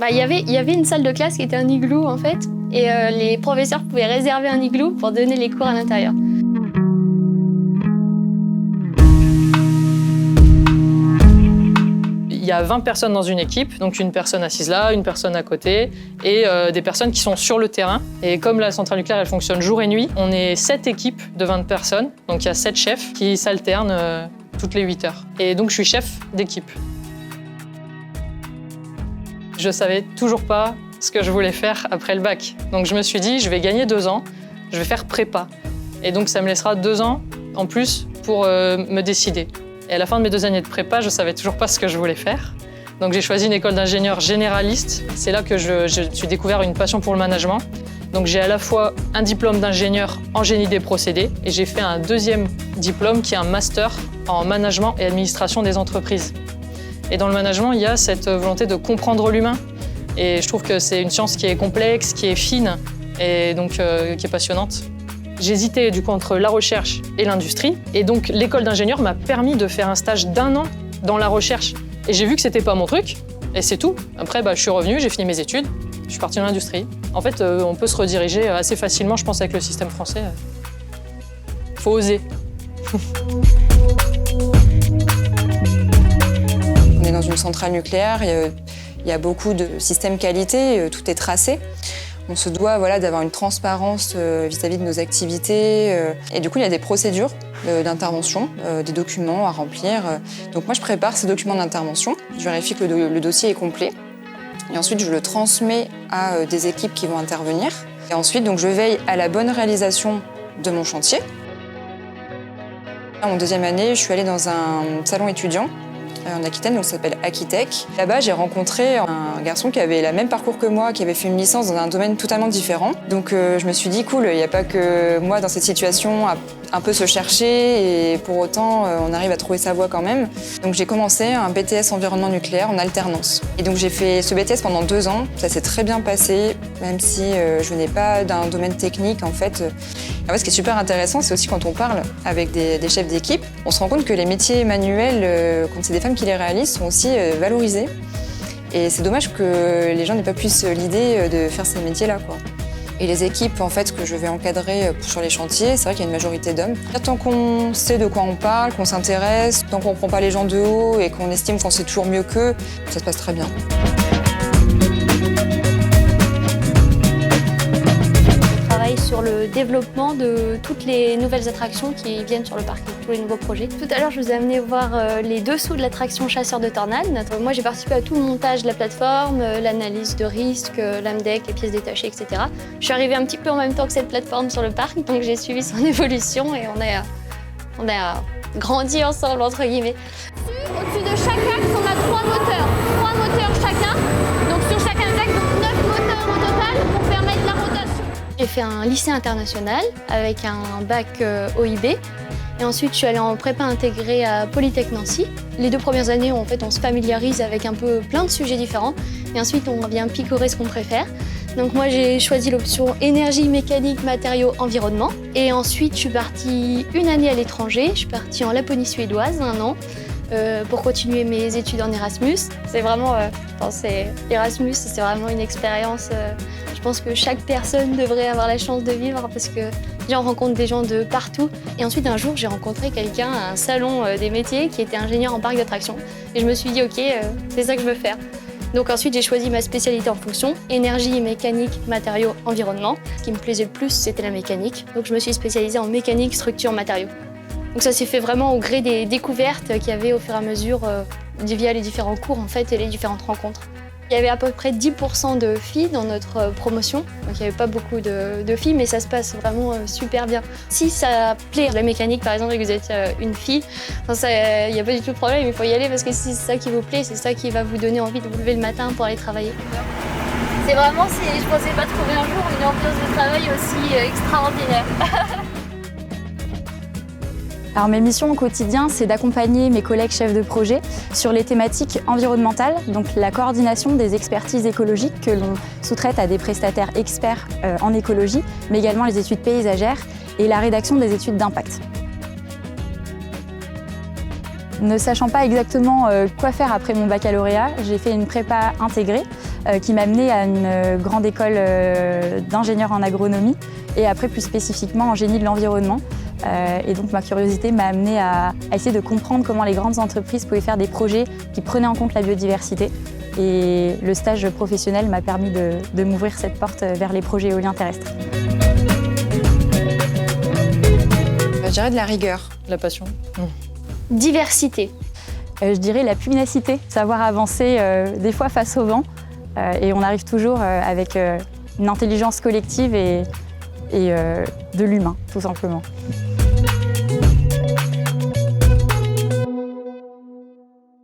Il y avait une salle de classe qui était un igloo en fait, et les professeurs pouvaient réserver un igloo pour donner les cours à l'intérieur. Il y a 20 personnes dans une équipe, donc une personne assise là, une personne à côté, et des personnes qui sont sur le terrain. Et comme la centrale nucléaire elle fonctionne jour et nuit, on est 7 équipes de 20 personnes, donc il y a 7 chefs qui s'alternent toutes les 8 heures. Et donc je suis chef d'équipe. Je savais toujours pas ce que je voulais faire après le bac. Donc je me suis dit, je vais gagner 2 ans, je vais faire prépa. Et donc ça me laissera 2 ans en plus pour me décider. Et à la fin de mes 2 années de prépa, je savais toujours pas ce que je voulais faire. Donc j'ai choisi une école d'ingénieur généraliste. C'est là que je suis découvert une passion pour le management. Donc j'ai à la fois un diplôme d'ingénieur en génie des procédés et j'ai fait un 2e diplôme qui est un master en management et administration des entreprises. Et dans le management, il y a cette volonté de comprendre l'humain. Et je trouve que c'est une science qui est complexe, qui est fine et donc qui est passionnante. J'hésitais du coup entre la recherche et l'industrie. Et donc l'école d'ingénieur m'a permis de faire un stage d'1 an dans la recherche. Et j'ai vu que c'était pas mon truc, et c'est tout. Après, je suis revenu, j'ai fini mes études, je suis parti dans l'industrie. En fait, on peut se rediriger assez facilement, je pense, avec le système français. Faut oser. On est dans une centrale nucléaire, il y a beaucoup de systèmes qualité, tout est tracé. On se doit d'avoir une transparence vis-à-vis de nos activités. Et du coup, il y a des procédures d'intervention, des documents à remplir. Donc moi, je prépare ces documents d'intervention. Je vérifie que le dossier est complet. Et ensuite, je le transmets à des équipes qui vont intervenir. Et ensuite, donc, je veille à la bonne réalisation de mon chantier. En 2e année, je suis allée dans un salon étudiant en Aquitaine, donc ça s'appelle Aquitech. Là-bas, j'ai rencontré un garçon qui avait le même parcours que moi, qui avait fait une licence dans un domaine totalement différent. Donc je me suis dit, cool, il n'y a pas que moi dans cette situation à un peu se chercher et pour autant on arrive à trouver sa voie quand même. Donc j'ai commencé un BTS environnement nucléaire en alternance. Et donc j'ai fait ce BTS pendant 2 ans, ça s'est très bien passé, même si je n'ai pas d'un domaine technique en fait. En fait, ce qui est super intéressant, c'est aussi quand on parle avec des chefs d'équipe, on se rend compte que les métiers manuels, quand c'est des femmes qui les réalisent, sont aussi valorisés. Et c'est dommage que les gens n'aient pas plus l'idée de faire ces métiers-là, quoi. Et les équipes en fait, que je vais encadrer sur les chantiers, c'est vrai qu'il y a une majorité d'hommes. Tant qu'on sait de quoi on parle, qu'on s'intéresse, tant qu'on ne prend pas les gens de haut et qu'on estime qu'on sait toujours mieux qu'eux, ça se passe très bien. Sur le développement de toutes les nouvelles attractions qui viennent sur le parc, tous les nouveaux projets. Tout à l'heure, je vous ai amené voir les dessous de l'attraction Chasseur de Tornades. Moi, j'ai participé à tout le montage de la plateforme, l'analyse de risque, l'âme deck, les pièces détachées, etc. Je suis arrivée un petit peu en même temps que cette plateforme sur le parc, donc j'ai suivi son évolution et on a grandi ensemble, entre guillemets. Au-dessus de chaque axe, on a 3 moteurs. 3 moteurs chacun. Donc sur chacun des axes, 9 moteurs au total pour permettre la rotation. J'ai fait un lycée international avec un bac OIB. Et ensuite, je suis allée en prépa intégrée à Polytech Nancy. Les 2 premières années, en fait, on se familiarise avec un peu plein de sujets différents. Et ensuite, on vient picorer ce qu'on préfère. Donc moi, j'ai choisi l'option énergie, mécanique, matériaux, environnement. Et ensuite, je suis partie 1 année à l'étranger. Je suis partie en Laponie suédoise, 1 an, pour continuer mes études en Erasmus. C'est vraiment, Erasmus, c'est vraiment une expérience. Je pense que chaque personne devrait avoir la chance de vivre parce que on rencontre des gens de partout. Et ensuite, un jour, j'ai rencontré quelqu'un à un salon des métiers qui était ingénieur en parc d'attractions. Et je me suis dit, OK, c'est ça que je veux faire. Donc ensuite, j'ai choisi ma spécialité en fonction, énergie, mécanique, matériaux, environnement. Ce qui me plaisait le plus, c'était la mécanique. Donc je me suis spécialisée en mécanique, structure, matériaux. Donc ça s'est fait vraiment au gré des découvertes qu'il y avait au fur et à mesure via les différents cours en fait, et les différentes rencontres. Il y avait à peu près 10% de filles dans notre promotion, donc il n'y avait pas beaucoup de filles, mais ça se passe vraiment super bien. Si ça plaît, la mécanique par exemple, et que vous êtes une fille, il n'y a pas du tout de problème, il faut y aller parce que si c'est ça qui vous plaît, c'est ça qui va vous donner envie de vous lever le matin pour aller travailler. C'est vraiment, je ne pensais pas trouver un jour une ambiance de travail aussi extraordinaire. Alors mes missions au quotidien, c'est d'accompagner mes collègues chefs de projet sur les thématiques environnementales, donc la coordination des expertises écologiques que l'on sous-traite à des prestataires experts en écologie, mais également les études paysagères et la rédaction des études d'impact. Ne sachant pas exactement quoi faire après mon baccalauréat, j'ai fait une prépa intégrée qui m'a amenée à une grande école d'ingénieur en agronomie et après plus spécifiquement en génie de l'environnement. Et donc ma curiosité m'a amenée à essayer de comprendre comment les grandes entreprises pouvaient faire des projets qui prenaient en compte la biodiversité. Et le stage professionnel m'a permis de m'ouvrir cette porte vers les projets éoliens terrestres. Je dirais de la rigueur. La passion. Diversité. Je dirais la pugnacité, savoir avancer des fois face au vent. Et on arrive toujours avec une intelligence collective et de l'humain, tout simplement.